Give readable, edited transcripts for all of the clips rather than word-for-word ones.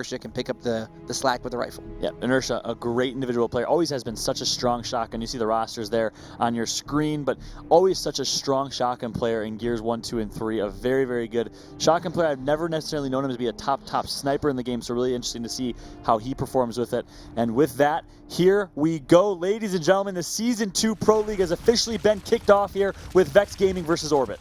Inertia can pick up the slack with the rifle. Yeah, Inertia, a great individual player, always has been such a strong shotgun. You see the rosters there on your screen, but always such a strong shotgun player in Gears 1, 2, and 3. A very, very good shotgun player. I've never necessarily known him to be a top sniper in the game, so really interesting to see how he performs with it. And with that, here we go, ladies and gentlemen. The Season 2 Pro League has officially been kicked off here with Vexx Gaming versus Orbit.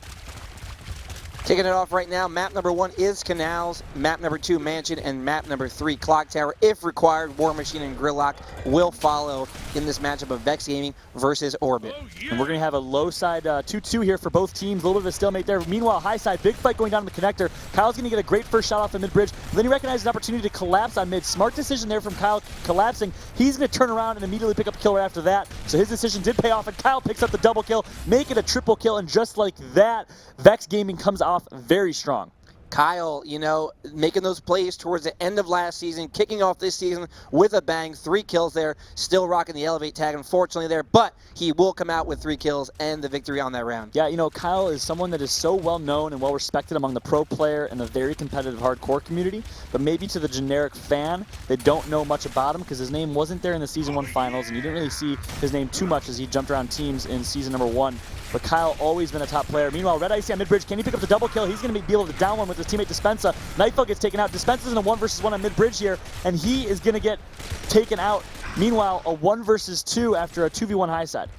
Kicking it off right now, map number 1 is Canals, map number 2 Mansion, and map number 3 Clock Tower. If required, War Machine and Gridlock will follow in this matchup of Vexx Gaming versus Orbit. And we're going to have a low side 2-2 here for both teams. A little bit of a stalemate there. Meanwhile, high side, big fight going down the connector. Kyle's going to get a great first shot off the mid-bridge. Then he recognizes an opportunity to collapse on mid. Smart decision there from Kyle collapsing. He's going to turn around and immediately pick up a kill right after that. So his decision did pay off, and Kyle picks up the double kill, make it a triple kill, and just like that, Vexx Gaming comes off very strong. Kyle, you know, making those plays towards the end of last season, kicking off this season with a bang. 3 kills there, still rocking the elevate tag, unfortunately there, but he will come out with 3 kills and the victory on that round. Yeah, you know, Kyle is someone that is so well known and well respected among the pro player and the very competitive hardcore community, but maybe to the generic fan, they don't know much about him because his name wasn't there in the Season 1 finals, and you didn't really see his name too much as he jumped around teams in Season number 1. But Kyle always been a top player. Meanwhile, Red Icy on mid-bridge, can he pick up the double kill? He's going to be able to down one with his teammate Dispensa. Nightfall gets taken out. Dispensa's in a 1 versus 1 on mid-bridge here, and he is going to get taken out. Meanwhile, a 1 versus 2 after a 2v1 high side.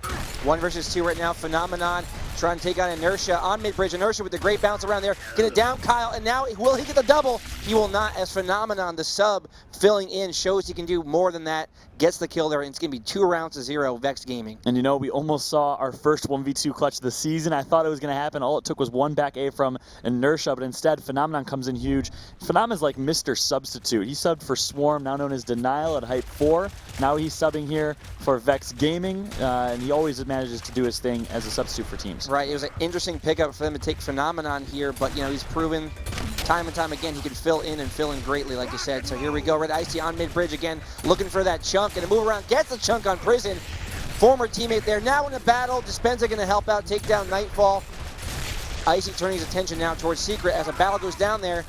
1 versus 2 right now. Phenomenon trying to take on Inertia on mid-bridge. Inertia with the great bounce around there. Gonna down Kyle, and now will he get the double? He will not, as Phenomenon, the sub, filling in, shows he can do more than that. Gets the kill there, and it's gonna be 2 rounds to 0, Vexx Gaming. And you know, we almost saw our first 1v2 clutch of the season. I thought it was gonna happen. All it took was 1 back A from Inertia, but instead, Phenomenon comes in huge. Phenomenon's like Mr. Substitute. He subbed for Swarm, now known as Denial at Hype 4. Now he's subbing here for Vexx Gaming, and he always manages to do his thing as a substitute for teams. Right, it was an interesting pickup for them to take Phenomenon here, but you know, he's proven time and time again he can fill in and fill in greatly, like you said. So here we go, Red Icy on mid-bridge again, looking for that chunk, and a move around, gets the chunk on Prison. Former teammate there, now in a battle. Dispensa gonna help out, take down Nightfall. Icy turning his attention now towards Secret as a battle goes down there.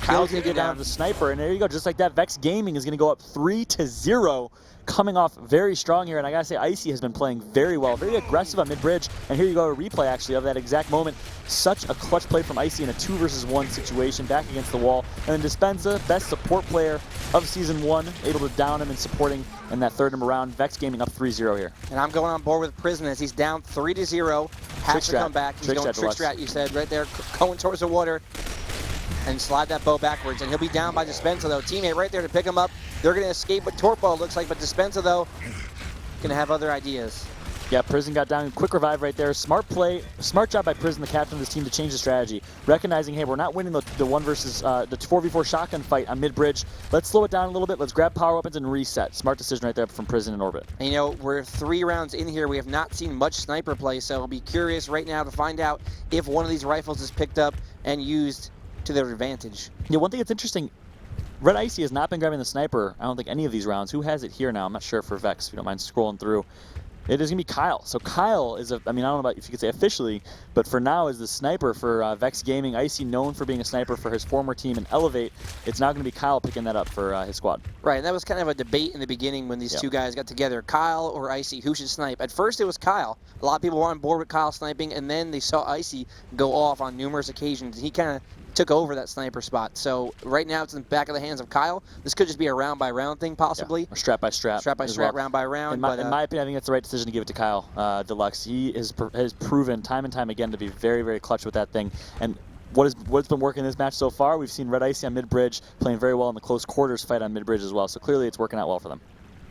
Kyle's gonna get down to the sniper, and there you go, just like that, Vexx Gaming is gonna go up 3-0. Coming off very strong here, and I gotta say, Icy has been playing very well, very aggressive on mid-bridge, and here you go, a replay actually of that exact moment. Such a clutch play from Icy in a 2 versus 1 situation, back against the wall, and then Dispensa, best support player of Season 1, able to down him and supporting in that 3rd number round. Vexx Gaming up 3-0 here. And I'm going on board with Prison as he's down 3-0, has to come back. He's going trick strat, you said, right there, going towards the water, and slide that bow backwards, and he'll be down by Dispensa though. Teammate right there to pick him up. They're going to escape with Torpo, it looks like, but Dispensa though, going to have other ideas. Yeah, Prison got down, quick revive right there. Smart play, smart job by Prison, the captain of this team, to change the strategy. Recognizing, hey, we're not winning the 1 versus, the 4v4 shotgun fight on mid-bridge. Let's slow it down a little bit. Let's grab power weapons and reset. Smart decision right there from Prison and Orbit. And you know, we're 3 rounds in here. We have not seen much sniper play, so I'll be curious right now to find out if one of these rifles is picked up and used to their advantage. Yeah, one thing that's interesting, Red Icy has not been grabbing the sniper, I don't think, any of these rounds. Who has it here now? I'm not sure for Vexx, if you don't mind scrolling through. It is going to be Kyle. So Kyle is, I mean, I don't know about if you could say officially, but for now is the sniper for Vexx Gaming. Icy known for being a sniper for his former team in Elevate. It's now going to be Kyle picking that up for his squad. Right, and that was kind of a debate in the beginning when these two guys got together. Kyle or Icy, who should snipe? At first it was Kyle. A lot of people were on board with Kyle sniping, and then they saw Icy go off on numerous occasions. He kind of took over that sniper spot. So right now it's in the back of the hands of Kyle. This could just be a round by round thing possibly. Yeah. Or strap by strap. Strap by strap, round by round. In my opinion, I think that's the right decision to give it to Kyle Deluxe. He has proven time and time again to be very, very clutch with that thing. And what's been working in this match so far, we've seen Red Icy on mid-bridge playing very well in the close quarters fight on mid-bridge as well. So clearly it's working out well for them.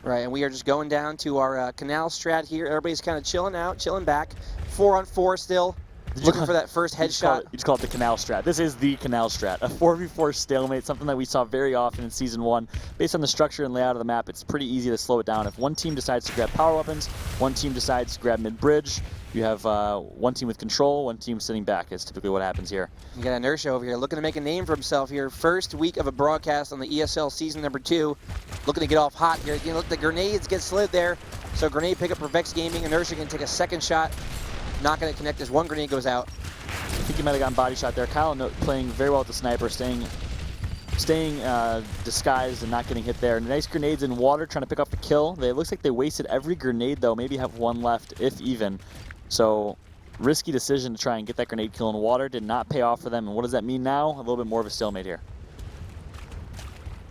Right, and we are just going down to our canal strat here. Everybody's kind of chilling out, chilling back. 4-on-4 still. Looking for that first headshot. You just call it the canal strat. This is the canal strat. A 4v4 stalemate, something that we saw very often in Season 1. Based on the structure and layout of the map, it's pretty easy to slow it down. If one team decides to grab power weapons, one team decides to grab mid-bridge, you have one team with control, one team sitting back is typically what happens here. You got Inertia over here looking to make a name for himself here. First week of a broadcast on the ESL Season number 2. Looking to get off hot here. Again, look, the grenades get slid there. So grenade pickup for Vexx Gaming. Inertia can take a second shot. Not going to connect as one grenade goes out. I think he might have gotten body shot there. Kyle playing very well with the sniper, staying staying disguised and not getting hit there. Nice grenades in water, trying to pick up the kill. It looks like they wasted every grenade, though. Maybe have one left, if even. So, risky decision to try and get that grenade kill in water. Did not pay off for them. And what does that mean now? A little bit more of a stalemate here.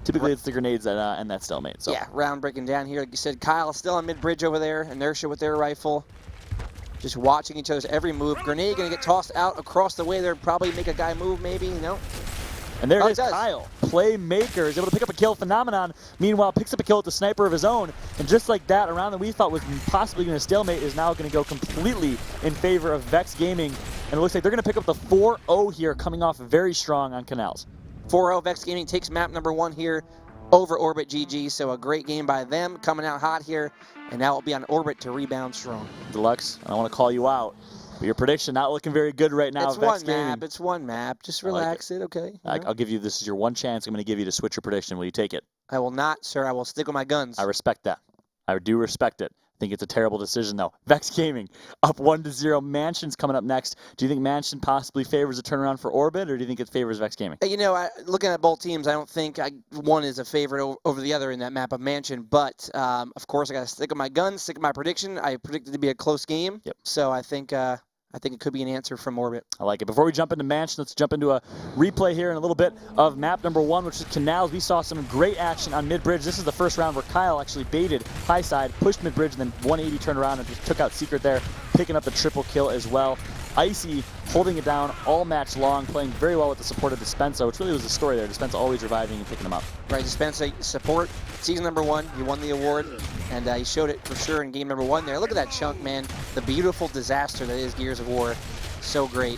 Typically, it's the grenades that end that stalemate. So. Yeah, round breaking down here. Like you said, Kyle still on mid-bridge over there. Inertia with their rifle. Just watching each other's every move. Grenade going to get tossed out across the way there. Probably make a guy move, maybe, you know. And there it is, Kyle, playmaker, is able to pick up a kill. Phenomenon, meanwhile, picks up a kill with the sniper of his own. And just like that, a round that we thought was possibly going to stalemate is now going to go completely in favor of Vexx Gaming. And it looks like they're going to pick up the 4-0 here, coming off very strong on Canals. 4-0, Vexx Gaming takes map number 1 here over Orbit GG. So a great game by them, coming out hot here. And now it'll be on Orbit to rebound strong. Deluxe, I don't want to call you out. But your prediction not looking very good right now. It's one map. It's one map. Just relax it, okay? I'll give you, this is your one chance I'm going to give you to switch your prediction. Will you take it? I will not, sir. I will stick with my guns. I respect that. I do respect it. I think it's a terrible decision, though. Vexx Gaming up 1-0. Mansion's coming up next. Do you think Mansion possibly favors a turnaround for Orbit, or do you think it favors Vexx Gaming? You know, looking at both teams, I don't think one is a favorite over the other in that map of Mansion. But, of course, I got to stick with my guns, stick with my prediction. I predicted it to be a close game. Yep. So I think it could be an answer from Orbit. I like it. Before we jump into Mansion, let's jump into a replay here in a little bit of map number 1, which is Canals. We saw some great action on mid-bridge. This is the first round where Kyle actually baited high side, pushed mid-bridge, and then 180 turned around and just took out Secret there, picking up the triple kill as well. Icy holding it down all match long, playing very well with the support of Dispensa, which really was the story there. Dispensa always reviving and picking them up. Right, Dispensa support, season number 1, he won the award, and he showed it for sure in game number 1 there. Look at that chunk, man. The beautiful disaster that is Gears of War. So great.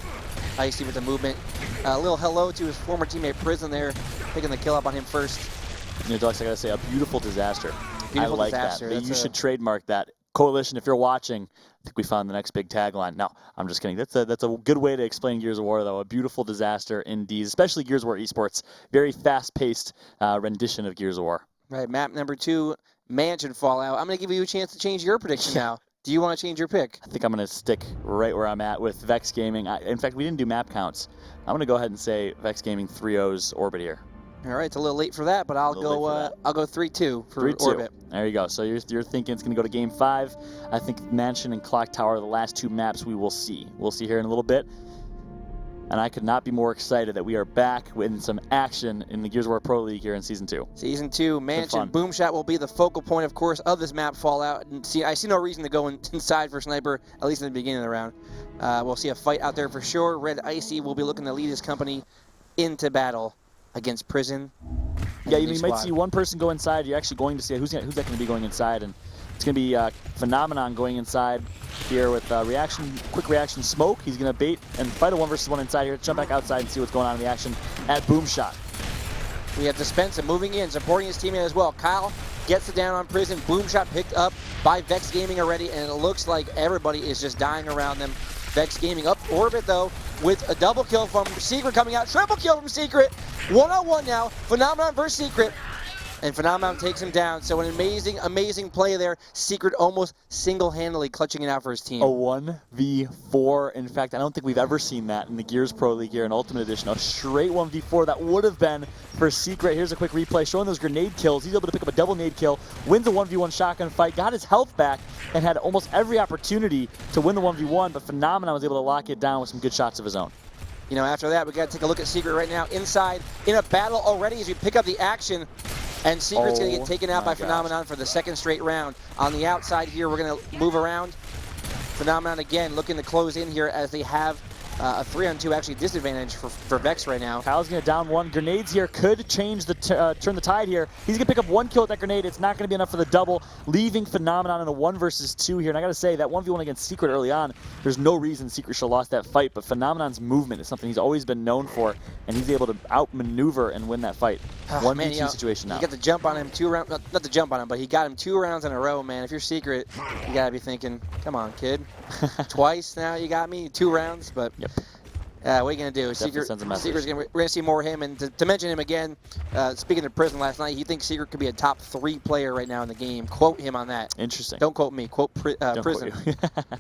Icy with the movement. A little hello to his former teammate Prison there, picking the kill up on him first. You know, Deluxe, I gotta say, a beautiful disaster. Beautiful I like disaster. that. You should trademark that. Coalition, if you're watching, I think we found the next big tagline. No, I'm just kidding. That's a good way to explain Gears of War, though. A beautiful disaster indeed, especially Gears of War eSports. Very fast-paced rendition of Gears of War. Right, map number 2, Mansion Fallout. I'm going to give you a chance to change your prediction now. Do you want to change your pick? I think I'm going to stick right where I'm at with Vexx Gaming. In fact, we didn't do map counts. I'm going to go ahead and say Vexx Gaming 3-0's Orbit here. All right, it's a little late for that, but I'll go 3-2 for 3-2. Orbit. There you go. So you're thinking it's going to go to Game 5. I think Mansion and Clock Tower are the last 2 maps we will see. We'll see here in a little bit. And I could not be more excited that we are back with some action in the Gears of War Pro League here in Season 2. Season 2, Mansion Boomshot will be the focal point, of course, of this map Fallout. And I see no reason to go inside for Sniper, at least in the beginning of the round. We'll see a fight out there for sure. Red Icy will be looking to lead his company into battle against Prison. Yeah, you might see one person go inside. You're actually going to see who's that going to be going inside, and it's going to be Phenomenon going inside here with quick reaction smoke. He's going to bait and fight a 1-versus-1 inside here. Jump back outside and see what's going on in the action at Boomshot. We have Dispensa moving in, supporting his teammate as well. Kyle gets it down on Prison. Boomshot picked up by Vexx Gaming already, and it looks like everybody is just dying around them. Vexx Gaming up Orbit, though, with a double kill from Secret coming out. Triple kill from Secret. 1-on-1 now. Phenomenon versus Secret. And Phenomenon takes him down. So an amazing, amazing play there. Secret almost single-handedly clutching it out for his team. A 1v4. In fact, I don't think we've ever seen that in the Gears Pro League here in Ultimate Edition. A straight 1v4 that would have been for Secret. Here's a quick replay showing those grenade kills. He's able to pick up a double nade kill, wins a 1v1 shotgun fight, got his health back, and had almost every opportunity to win the 1v1, but Phenomenon was able to lock it down with some good shots of his own. You know, after that, we got to take a look at Secret right now. Inside, in a battle already as we pick up the action. And Secret's going to get taken out by Phenomenon for the second straight round. On the outside here, we're going to move around. Phenomenon again looking to close in here as they have a 3-on-2 actually disadvantage for Vexx right now. Kyle's going to down 1. Grenades here could change turn the tide here. He's going to pick up 1 kill with that grenade. It's not going to be enough for the double, leaving Phenomenon in a 1-versus-2 here. And I got to say, that 1v1 against Secret early on, there's no reason Secret should have lost that fight, but Phenomenon's movement is something he's always been known for, and he's able to outmaneuver and win that fight. 1v2 situation now. He got the jump on him 2 rounds, not the jump on him, but he got him 2 rounds in a row, man. If you're Secret, you got to be thinking, come on, kid. Twice now you got me, 2 rounds, but... Yep. What are you going to do? Definitely sends a message. Secret's we're going to see more of him. And to mention him again, speaking of Prison last night, he thinks Secret could be a top 3 player right now in the game. Quote him on that. Interesting. Don't quote me. Quote Don't Prison. quote you.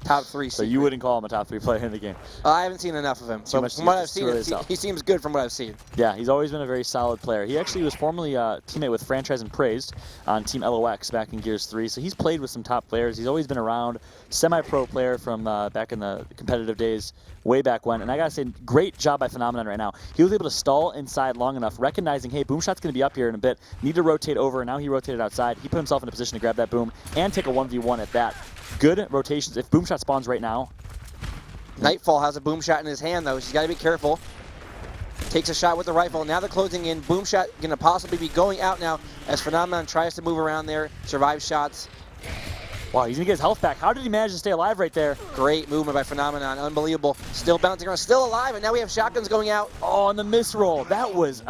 Top 3 Secret. So you wouldn't call him a top 3 player in the game? I haven't seen enough of him. So from what I've seen, he seems good from what I've seen. Yeah, he's always been a very solid player. He actually was formerly a teammate with Franchise and Praised on Team LOX back in Gears 3. So he's played with some top players. He's always been around. Semi-pro player from back in the competitive days, way back when. And I got to say, great job by Phenomenon right now. He was able to stall inside long enough, recognizing, hey, Boomshot's going to be up here in a bit. Need to rotate over, and now he rotated outside. He put himself in a position to grab that boom and take a 1v1 at that. Good rotations. If Boomshot spawns right now. Nightfall has a Boomshot in his hand, though. She's got to be careful. Takes a shot with the rifle. Now they're closing in. Boomshot going to possibly be going out now as Phenomenon tries to move around there, survive shots. Wow, he's going to get his health back. How did he manage to stay alive right there? Great movement by Phenomenon. Unbelievable. Still bouncing around. Still alive, and now we have shotguns going out. Oh, and the miss roll. That was,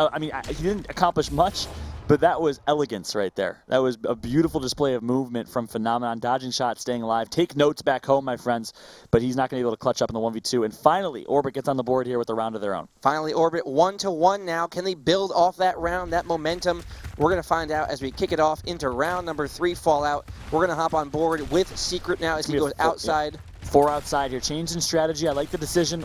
he didn't accomplish much, but that was elegance right there. That was a beautiful display of movement from Phenomenon. Dodging shots, staying alive. Take notes back home, my friends, but he's not going to be able to clutch up in the 1v2. And finally, Orbit gets on the board here with a round of their own. Finally, Orbit 1-1 now. Can they build off that round, that momentum? We're going to find out as we kick it off into round number 3, Fallout. We're going to hop on board with Secret now as he goes outside. Yep. 4 outside here. Change in strategy. I like the decision.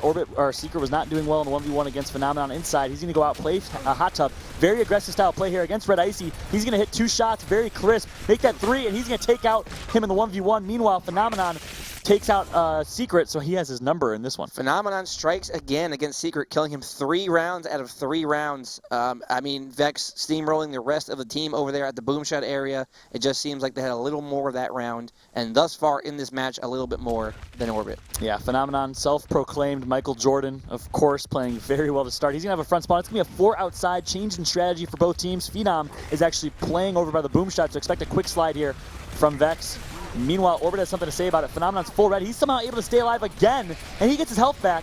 Secret was not doing well in the 1v1 against Phenomenon inside. He's going to go out, play a hot tub. Very aggressive style play here against Red Icy. He's going to hit 2 shots, very crisp. Make that 3, and he's going to take out him in the 1v1. Meanwhile, Phenomenon takes out Secret, so he has his number in this one. Phenomenon strikes again against Secret, killing him 3 rounds out of 3 rounds. Vexx steamrolling the rest of the team over there at the Boomshot area. It just seems like they had a little more of that round, and thus far in this match, a little bit more than Orbit. Yeah, Phenomenon, self-proclaimed Michael Jordan, of course, playing very well to start. He's going to have a front spawn. It's going to be a 4 outside, change in strategy for both teams. Phenom is actually playing over by the Boomshot, so expect a quick slide here from Vexx. Meanwhile, Orbit has something to say about it. Phenomenon's full red. He's somehow able to stay alive again, and he gets his health back.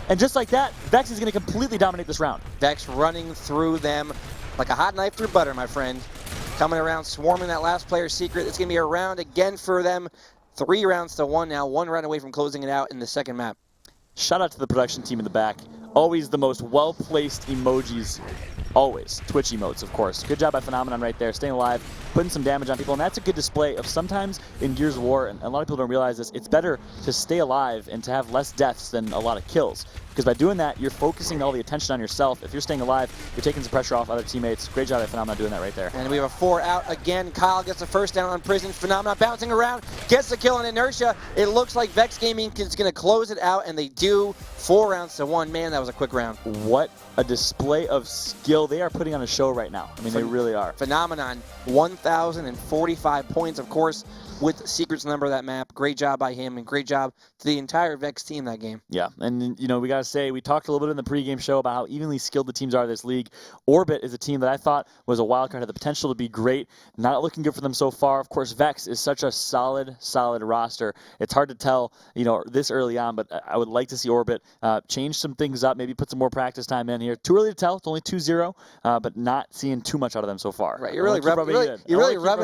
And just like that, Vexx is going to completely dominate this round. Vexx running through them like a hot knife through butter, my friend. Coming around, swarming that last player's Secret. It's going to be a round again for them. 3 rounds to 1 now. 1 round away from closing it out in the second map. Shout out to the production team in the back. Always the most well-placed emojis. Always. Twitch emotes, of course. Good job by Phenomenon right there, staying alive, putting some damage on people, and that's a good display of sometimes in Gears of War, and a lot of people don't realize this, it's better to stay alive and to have less deaths than a lot of kills. Because by doing that, you're focusing all the attention on yourself. If you're staying alive, you're taking some pressure off other teammates. Great job by Phenomenon doing that right there. And we have a 4 out again. Kyle gets the first down on Prison. Phenomenon bouncing around, gets the kill on Inertia. It looks like Vexx Gaming is going to close it out, and they do. 4 rounds to 1. Man, that was a quick round. What a display of skill. They are putting on a show right now. I mean, they really are. Phenomenon, 1,045 points, of course, with Secret's number of that map. Great job by him, and great job to the entire Vexx team that game. Yeah, and we got to say, we talked a little bit in the pregame show about how evenly skilled the teams are in this league. Orbit is a team that I thought was a wild card, had the potential to be great. Not looking good for them so far. Of course, Vexx is such a solid roster. It's hard to tell, this early on, but I would like to see Orbit change some things up, maybe put some more practice time in here. Too early to tell. It's only 2-0, but not seeing too much out of them so far. Right, you're really rubbing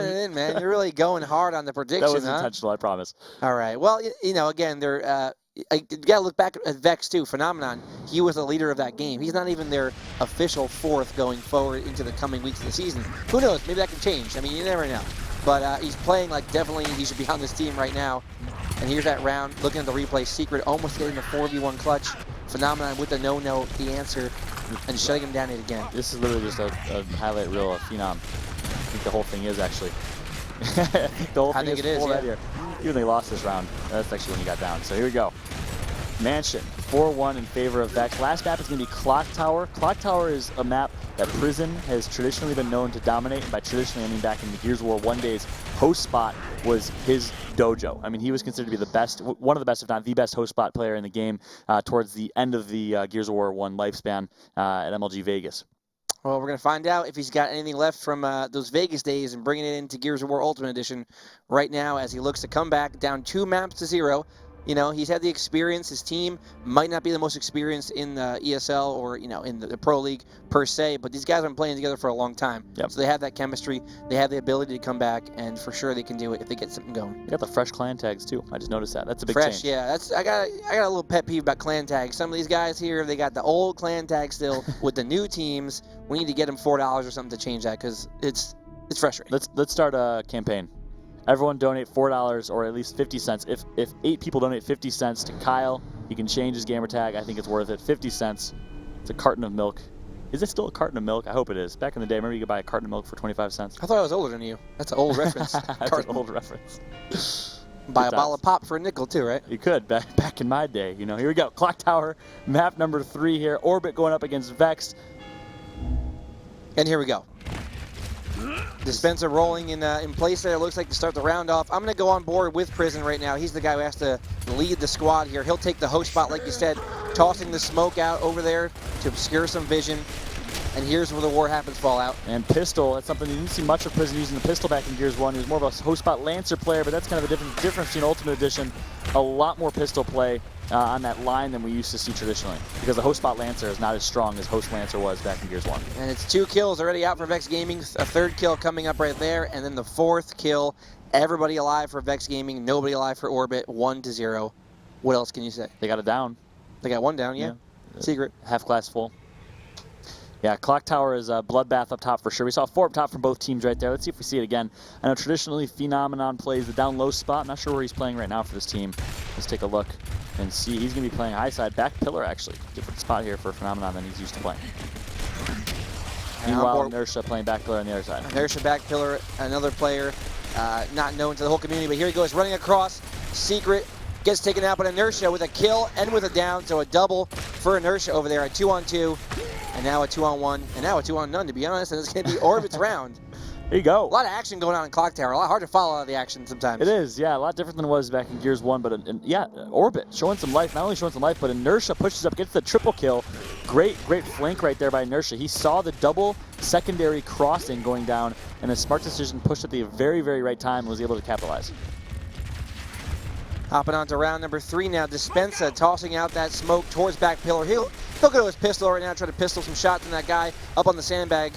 it in, man. You're really going hard on the prediction. That was intentional, I promise. All right. Well, again, they're. You got to look back at Vexx too. Phenomenon, he was the leader of that game. He's not even their official 4th going forward into the coming weeks of the season. Who knows? Maybe that can change. I mean, you never know. But he's playing like definitely he should be on this team right now. And here's that round. Looking at the replay, Secret almost getting the 4v1 clutch. Phenomenon with the no-no, the answer, and shutting him down yet again. This is literally just a highlight reel of Phenom. I think the whole thing is actually. I think the whole thing is full right here. Even they lost this round. That's actually when he got down. So here we go. Mansion, 4-1 in favor of Vexx. Last map is going to be Clock Tower. Clock Tower is a map that Prison has traditionally been known to dominate. And by traditionally, I mean back in the Gears of War 1 days, host spot was his dojo. I mean, he was considered to be the best, one of the best, if not the best host spot player in the game towards the end of the Gears of War 1 lifespan at MLG Vegas. Well, we're going to find out if he's got anything left from those Vegas days and bringing it into Gears of War Ultimate Edition right now as he looks to come back down 2 maps to 0. You know, he's had the experience. His team might not be the most experienced in the ESL or, you know, in the Pro League per se, but these guys have been playing together for a long time. Yep. So they have that chemistry. They have the ability to come back, and for sure they can do it if they get something going. They got the fresh clan tags too. I just noticed that. That's a big Fresh, change. yeah. I got a little pet peeve about clan tags. Some of these guys here, they got the old clan tag still with the new teams. We need to get them $4 or something to change that because it's frustrating. Let's start a campaign. Everyone donate $4 or at least 50 cents. If 8 people donate 50 cents to Kyle, he can change his gamer tag. I think it's worth it. 50 cents. It's a carton of milk. Is it still a carton of milk? I hope it is. Back in the day, remember you could buy a carton of milk for 25 cents? I thought I was older than you. That's an old reference. That's an old reference. Buy a bottle of pop for a nickel too, right? You could, back in my day. You know, here we go. Clock Tower, map number 3 here. Orbit going up against Vexx. And here we go. Dispenser rolling in place there. It looks like to start the round off. I'm going to go on board with Prison right now. He's the guy who has to lead the squad here. He'll take the host spot, like you said, tossing the smoke out over there to obscure some vision. And here's where the war happens fallout. And pistol, that's something you didn't see much of Prison using the pistol back in Gears 1. He was more of a host spot Lancer player, but that's kind of a difference between Ultimate Edition. A lot more pistol play on that line than we used to see traditionally, because the host spot Lancer is not as strong as host Lancer was back in Gears 1. And it's 2 kills already out for Vexx Gaming. A 3rd kill coming up right there, and then the 4th kill. Everybody alive for Vexx Gaming, nobody alive for Orbit. 1-0. What else can you say? They got it down. They got 1 down, yeah. Secret. Half glass full. Yeah, Clock Tower is a bloodbath up top for sure. We saw 4 up top from both teams right there. Let's see if we see it again. I know traditionally Phenomenon plays the down low spot. I'm not sure where he's playing right now for this team. Let's take a look and see. He's going to be playing high side, back pillar actually. Different spot here for Phenomenon than he's used to playing. Meanwhile, Inertia playing back pillar on the other side. Inertia back pillar, another player not known to the whole community, but here he goes running across. Secret gets taken out, but Inertia with a kill and with a down, so a double for Inertia over there, a 2-on-2. And now a 2-on-1, and now a 2-on-none, to be honest, and it's going to be Orbit's round. There you go. A lot of action going on in Clock Tower. A lot hard to follow all the action sometimes. It is, yeah, a lot different than it was back in Gears 1, but yeah, Orbit showing some life. Not only showing some life, but Inertia pushes up, gets the triple kill. Great flank right there by Inertia. He saw the double secondary crossing going down, and a smart decision pushed at the very, very right time and was able to capitalize. Hopping on to round number 3 now. Dispensa tossing out that smoke towards back pillar. He'll go to his pistol right now, try to pistol some shots on that guy up on the sandbag.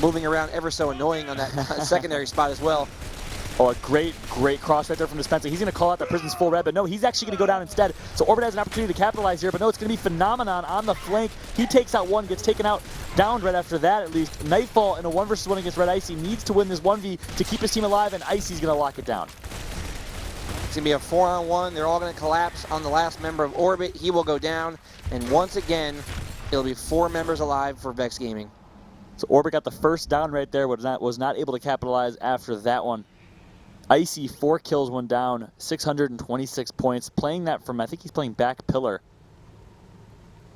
Moving around ever so annoying on that secondary spot as well. Oh, a great cross right there from Dispensa. He's going to call out that Prison's full red, but no, he's actually going to go down instead. So Orbit has an opportunity to capitalize here, but no, it's going to be Phenomenon on the flank. He takes out one, gets taken out, downed right after that at least. Nightfall in a 1-versus-1 against Red Icy needs to win this 1v to keep his team alive, and Icy's going to lock it down. It's going to be a 4-on-1. They're all going to collapse on the last member of Orbit. He will go down, and once again, it'll be 4 members alive for Vexx Gaming. So Orbit got the first down right there, was not able to capitalize after that one. Icy, 4 kills, 1 down, 626 points. Playing that from, I think he's playing back pillar.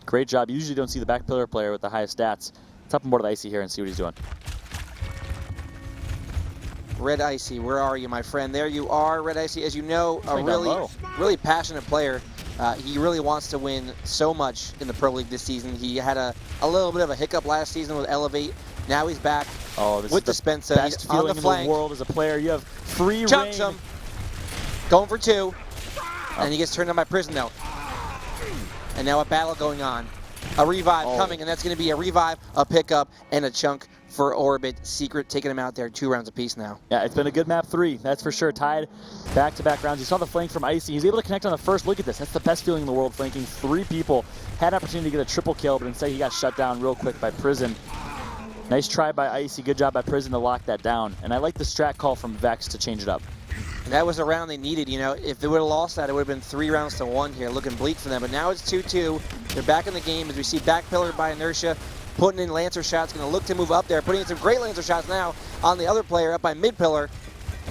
Great job. You usually don't see the back pillar player with the highest stats. Let's hop on board with Icy here and see what he's doing. Red Icy, where are you, my friend? There you are, Red Icy. As you know, a Playing really passionate player. He really wants to win so much in the Pro League this season. He had a little bit of a hiccup last season with Elevate. Now he's back with Dispensa. Best He's on feeling the flank. in the world as a player. You have free reign. Chunks him. Going for 2. And he gets turned on by Prison, though. And now a battle going on. A revive coming, and that's going to be a revive, a pickup, and a chunk for Orbit. Secret taking him out there 2 rounds apiece now. Yeah, it's been a good map 3, that's for sure. Tied back-to-back rounds. You saw the flank from Icy. He's able to connect on the first. Look at this. That's the best feeling in the world, flanking 3 people. Had an opportunity to get a triple kill, but instead he got shut down real quick by Prison. Nice try by Icy. Good job by Prison to lock that down. And I like the strat call from Vexx to change it up. And that was a round they needed. You know, if they would have lost that, it would have been 3 rounds to 1 here. Looking bleak for them. But now it's 2-2. They're back in the game as we see back pillar by Inertia. Putting in Lancer shots. Going to look to move up there. Putting in some great Lancer shots now on the other player up by mid pillar.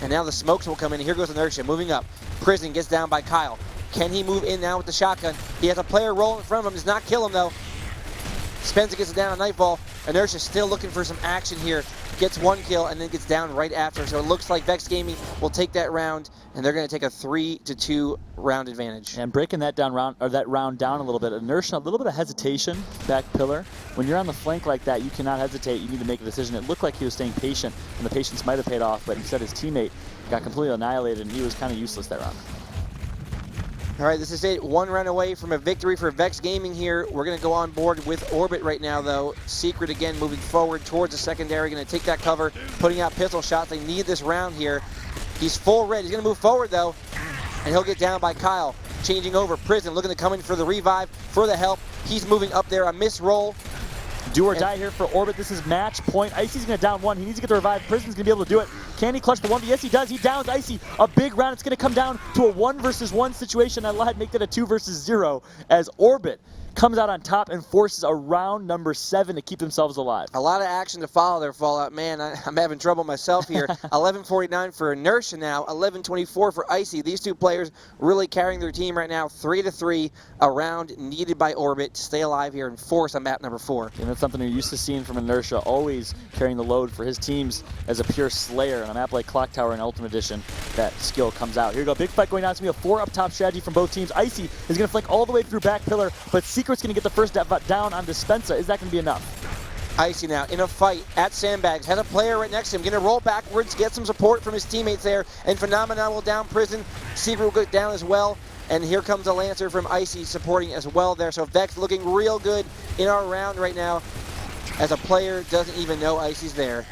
And now the smokes will come in. Here goes Inertia moving up. Prison gets down by Kyle. Can he move in now with the shotgun? He has a player roll in front of him. Does not kill him though. Spencer gets it down on Nightfall. Inertia still looking for some action here. Gets 1 kill and then gets down right after. So it looks like Vexx Gaming will take that round, and they're going to take a 3-2 round advantage. And breaking that round down a little bit. Inertia, a little bit of hesitation, back pillar. When you're on the flank like that, you cannot hesitate. You need to make a decision. It looked like he was staying patient, and the patience might have paid off, but instead his teammate got completely annihilated, and he was kind of useless that round. All right, this is it. 1 round away from a victory for Vexx Gaming here. We're going to go on board with Orbit right now, though. Secret again moving forward towards the secondary. Going to take that cover, putting out pistol shots. They need this round here. He's full red. He's going to move forward, though, and he'll get down by Kyle. Changing over. Prison looking to come in for the revive, for the help. He's moving up there. A miss roll. Do or die here for Orbit. This is match point. Icy's going to down one. He needs to get the revive. Prison's going to be able to do it. Can he clutch the 1v? Yes, he does. He downs Icy. A big round. It's going to come down to a 1 versus 1 situation. I lied. Make that a 2 versus 0 as Orbit comes out on top and forces a round number 7 to keep themselves alive. A lot of action to follow there, Fallout. Man, I'm having trouble myself here. 11:49 for Inertia now, 11:24 for Icy. These two players really carrying their team right now. 3-3, a round needed by Orbit to stay alive here and force on map number 4. And that's something you're used to seeing from Inertia, always carrying the load for his teams as a pure slayer. On a map like Clock Tower in Ultimate Edition, that skill comes out. Here we go, big fight going on. It's going to be a 4 up top strategy from both teams. Icy is going to flank all the way through back pillar, but Secret's going to get the first down on Dispensa. Is that going to be enough? Icy now in a fight at Sandbags. Has a player right next to him. Going to roll backwards, get some support from his teammates there. And Phenomenon will down Prison. Secret will go down as well. And here comes a Lancer from Icy supporting as well there. So Vexx looking real good in our round right now as a player doesn't even know Icy's there.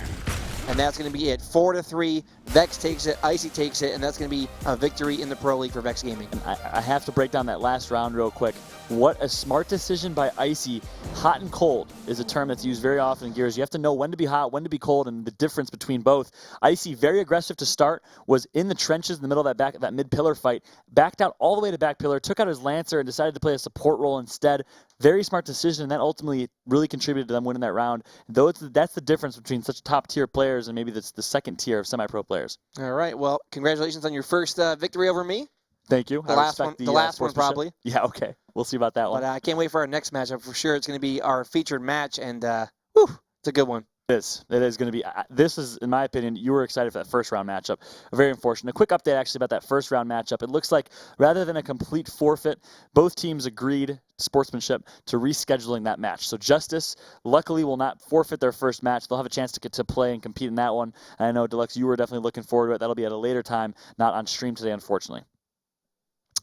And that's going to be it. 4-3. Vexx takes it, Icy takes it, and that's going to be a victory in the Pro League for Vexx Gaming. And I have to break down that last round real quick. What a smart decision by Icy. Hot and cold is a term that's used very often in Gears. You have to know when to be hot, when to be cold, and the difference between both. Icy, very aggressive to start, was in the trenches in the middle of that mid-pillar fight, backed out all the way to back pillar, took out his Lancer, and decided to play a support role instead. Very smart decision, and that ultimately really contributed to them winning that round. Though that's the difference between such top-tier players and maybe the second tier of semi-pro players. All right, well, congratulations on your first victory over me. Thank you. The last one probably. Yeah, okay. We'll see about that one. But I can't wait for our next matchup. For sure, it's going to be our featured match, and whew, it's a good one. It is going to be. This is, in my opinion, you were excited for that first round matchup. Very unfortunate. A quick update actually about that first round matchup. It looks like rather than a complete forfeit, both teams agreed, sportsmanship, to rescheduling that match. So Justice, luckily, will not forfeit their first match. They'll have a chance to get to play and compete in that one. And I know, Deluxe, you were definitely looking forward to it. That'll be at a later time, not on stream today, unfortunately.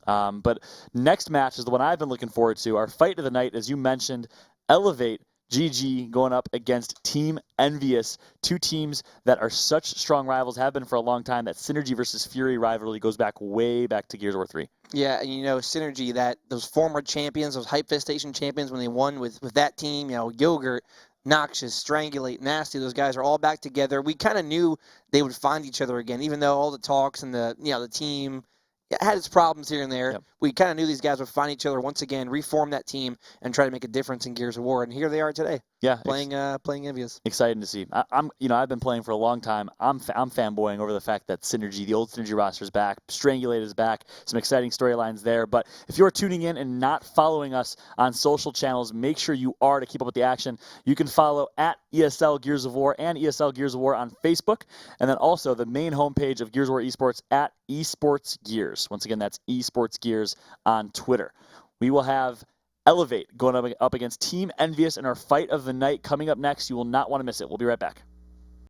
But next match is the one I've been looking forward to. Our fight of the night, as you mentioned, Elevate GG going up against Team Envious, two teams that are such strong rivals, have been for a long time. That Synergy versus Fury rivalry goes back way back to Gears of War 3. Yeah, and you know, Synergy, those former champions, those Hype Festation champions, when they won with that team, you know, Yogurt, Noxious, Strangulate, Nasty, those guys are all back together. We kind of knew they would find each other again, even though all the talks and the team had its problems here and there. Yep. We kind of knew these guys would find each other once again, reform that team, and try to make a difference in Gears of War. And here they are today. Yeah, playing Envious. Exciting to see. I've been playing for a long time. I'm fanboying over the fact that Synergy, the old Synergy roster, is back. Strangulate is back. Some exciting storylines there. But if you're tuning in and not following us on social channels, make sure you are to keep up with the action. You can follow at ESL Gears of War and ESL Gears of War on Facebook, and then also the main homepage of Gears of War Esports at eSports Gears. Once again, that's eSports Gears on Twitter. We will have Elevate going up against Team Envious in our fight of the night coming up next. You will not want to miss it. We'll be right back.